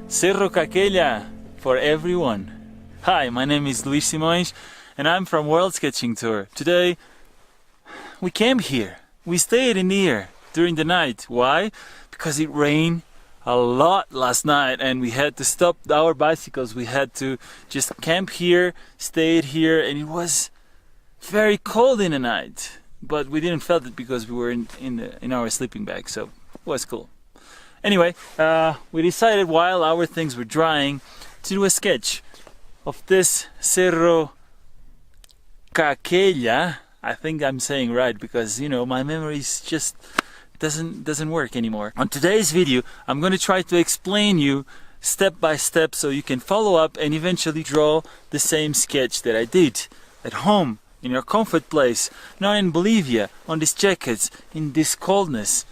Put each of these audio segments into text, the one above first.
Cerro Caquella for everyone. Hi, my name is Luis Simões and I'm from World Sketching Tour. Today we came here. We stayed in here during the night. Why? Because it rained a lot last night and we had to stop our bicycles. We had to just camp here, stayed here, and it was very cold in the night. But we didn't felt it because we were in our sleeping bag, so it was cool. Anyway, we decided while our things were drying to do a sketch of this Cerro Caquella. I think I'm saying right because, you know, my memory just doesn't work anymore. On today's video, I'm going to try to explain you step by step so you can follow up and eventually draw the same sketch that I did at home, in your comfort place, not in Bolivia, on these jackets, in this coldness.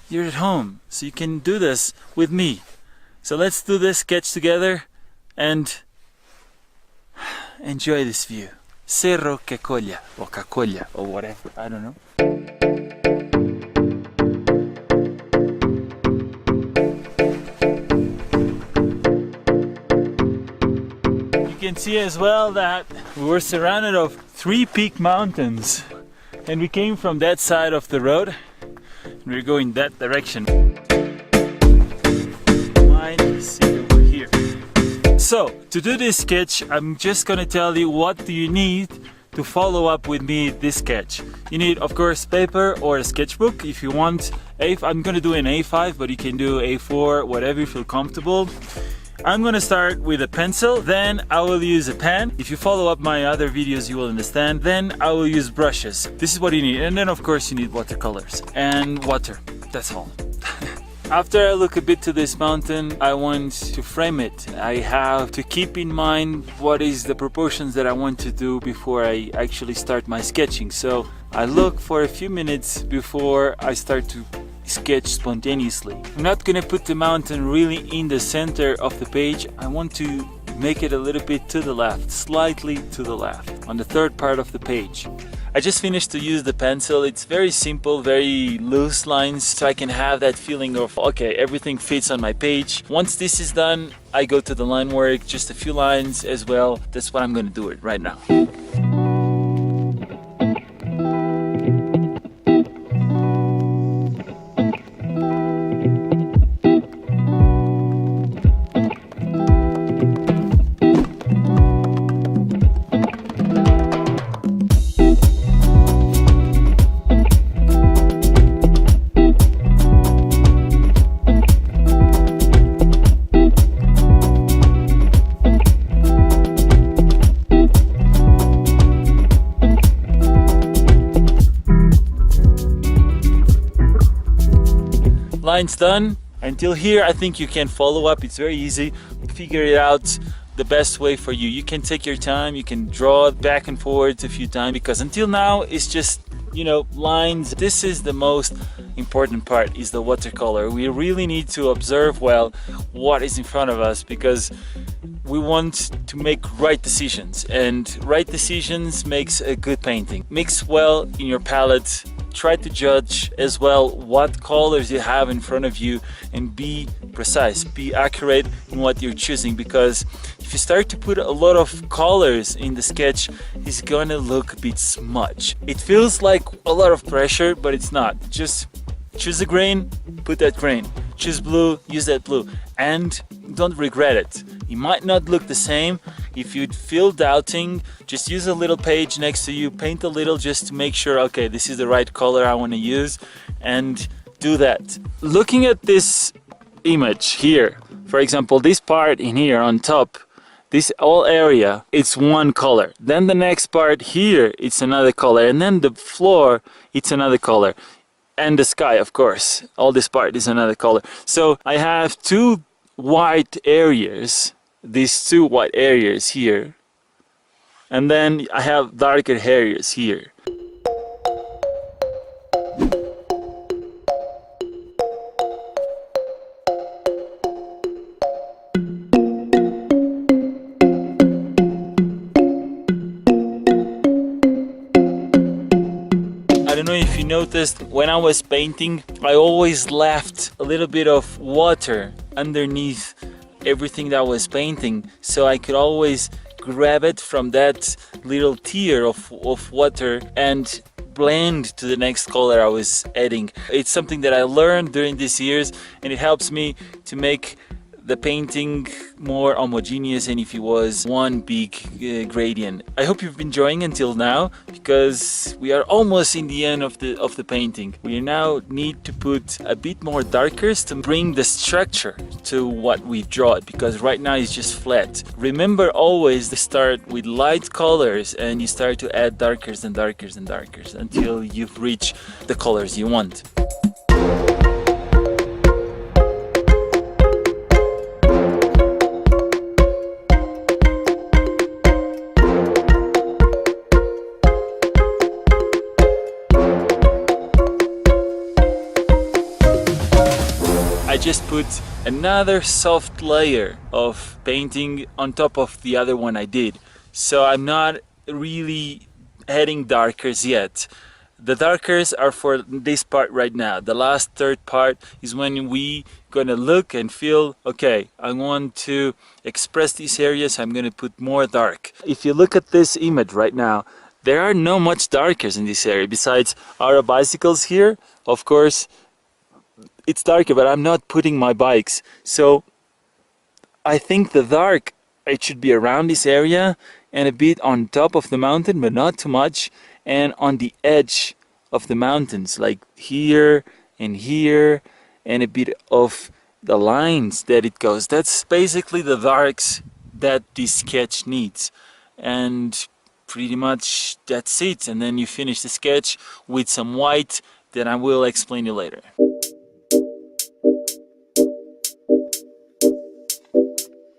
You're at home, so you can do this with me. So let's do this sketch together and enjoy this view. Cerro Caquella, or Caquella, or whatever, I don't know. You can see as well that we were surrounded of 3 peak mountains and we came from that side of the road. We're going that direction. Mine is over here. So, to do this sketch, I'm just gonna tell you what do you need to follow up with me this sketch. You need, of course, paper or a sketchbook. If you want, I'm gonna do an A5, but you can do A4, whatever you feel comfortable. I'm gonna start with a pencil, then I will use a pen. If you follow up my other videos, you will understand. Then I will use brushes. This is what you need. And then of course you need watercolors and water. That's all. After I look a bit to this mountain, I want to frame it. I have to keep in mind what is the proportions that I want to do before I actually start my sketching. So I look for a few minutes before I start to sketch spontaneously. I'm not gonna put the mountain really in the center of the page. I want to make it a little bit to the left, slightly to the left, on the third part of the page. I just finished to use the pencil. It's very simple, very loose lines, so I can have that feeling of, okay, everything fits on my page. Once this is done, I go to the line work, just a few lines as well. That's what I'm gonna do it right now. Lines done. Until here I think you can follow up. It's very easy. Figure it out the best way for you. You can take your time, you can draw it back and forwards a few times, because until now it's just, you know, lines. This is the most important part, is the watercolor. We really need to observe well what is in front of us, because we want to make right decisions, and right decisions makes a good painting. Mix well in your palette. Try to judge as well what colors you have in front of you and be precise, be accurate in what you're choosing, because if you start to put a lot of colors in the sketch, it's gonna look a bit smudge. It feels like a lot of pressure, but it's not. Just choose a grain, put that grain. Choose blue, use that blue, and don't regret it. It might not look the same. If you feel doubting, just use a little page next to you, paint a little just to make sure, okay, this is the right color I want to use, and do that. Looking at this image here, for example, this part in here on top, this whole area, it's one color. Then the next part here, it's another color, and then the floor, it's another color. And the sky, of course, all this part is another color. So I have 2 white areas, these 2 white areas here, and then I have darker areas here. I don't know if you noticed, when I was painting, I always left a little bit of water underneath everything that I was painting, so I could always grab it from that little tier of water and blend to the next color I was adding. It's something that I learned during these years, and it helps me to make the painting more homogeneous, and if it was one big gradient. I hope you've been enjoying until now, because we are almost in the end of the painting. We now need to put a bit more darkers to bring the structure to what we've drawn, because right now it's just flat. Remember always to start with light colors and you start to add darkers and darkers and darkers until you've reached the colors you want. I just put another soft layer of painting on top of the other one I did. So I'm not really adding darkers yet. The darkers are for this part right now. The last third part is when we gonna look and feel, okay, I want to express these areas, I'm gonna put more dark. If you look at this image right now, there are no much darkers in this area besides our bicycles here. Of course, it's darker, but I'm not putting my bikes. So I think the dark, it should be around this area and a bit on top of the mountain, but not too much, and on the edge of the mountains, like here and here, and a bit of the lines that it goes. That's basically the darks that this sketch needs. And pretty much that's it. And then you finish the sketch with some white that I will explain you later.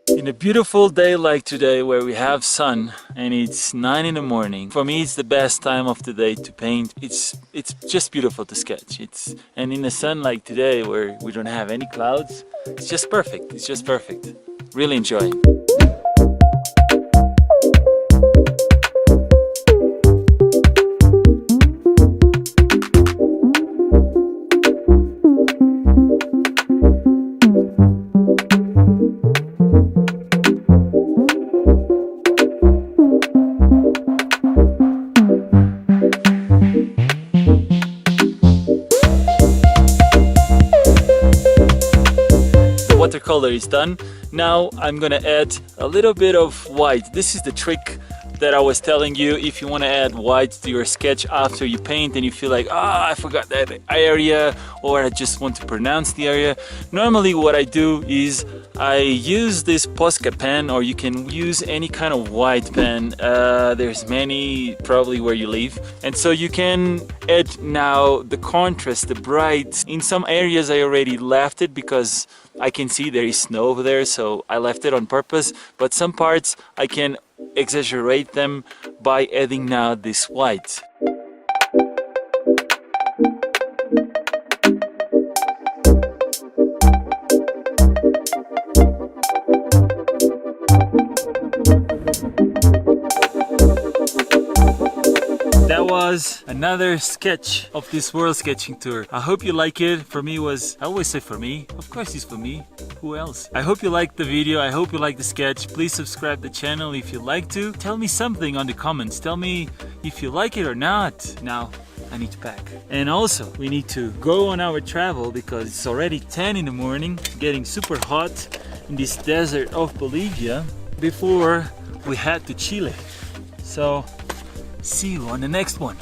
In a beautiful day like today, where we have sun and it's 9 in the morning, for me it's the best time of the day to paint. It's just beautiful to sketch. And in the sun like today, where we don't have any clouds, it's just perfect. It's just perfect. Really enjoy. Watercolor is done. Now I'm gonna add a little bit of white. This is the trick that I was telling you. If you want to add white to your sketch after you paint and you feel like, I forgot that area, or I just want to pronounce the area, normally what I do is I use this Posca pen, or you can use any kind of white pen. There's many probably where you live, and so you can add now the contrast, the bright. In some areas I already left it because I can see there is snow over there, so I left it on purpose, but some parts I can exaggerate them by adding now this white. That was another sketch of this world sketching tour. I hope you like it. For me I always say for me, of course it's for me, who else? I hope you liked the video, I hope you liked the sketch. Please subscribe to the channel if you like to. Tell me something on the comments, tell me if you like it or not. Now I need to pack. And also we need to go on our travel because it's already 10 in the morning, getting super hot in this desert of Bolivia before we head to Chile. So see you on the next one.